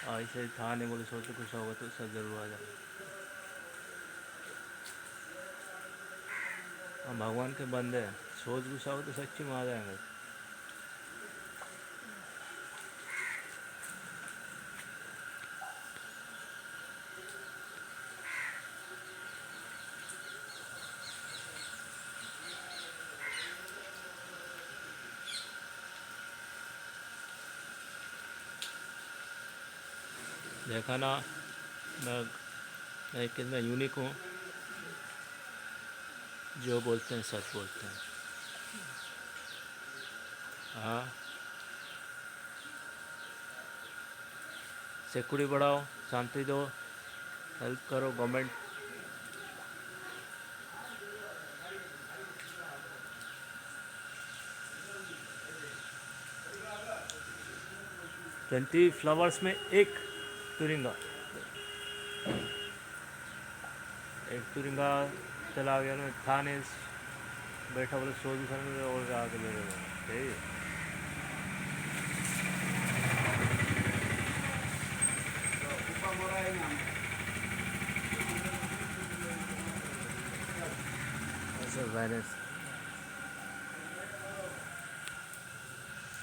ऐसे था नहीं, बोले सोच कुछ होगा तो सब जरूर आ जाएगा। हम भगवान के बंदे हैं, सोच गुस्सा हो तो सच्ची में आ जाएंगे। देखा ना, मैं मैं कितना यूनिक हूँ, जो बोलते हैं सच बोलते हैं। हाँ, सिक्योरिटी बढ़ाओ, शांति दो, हेल्प करो गवर्नमेंट। 20 फ्लावर्स में एक तुरिंगा, एक तुरिंगा चला गया ना, था नहीं, बैठा बोले सो दूसरा में और आके ले गए। ठीक है, ऐसे वायरस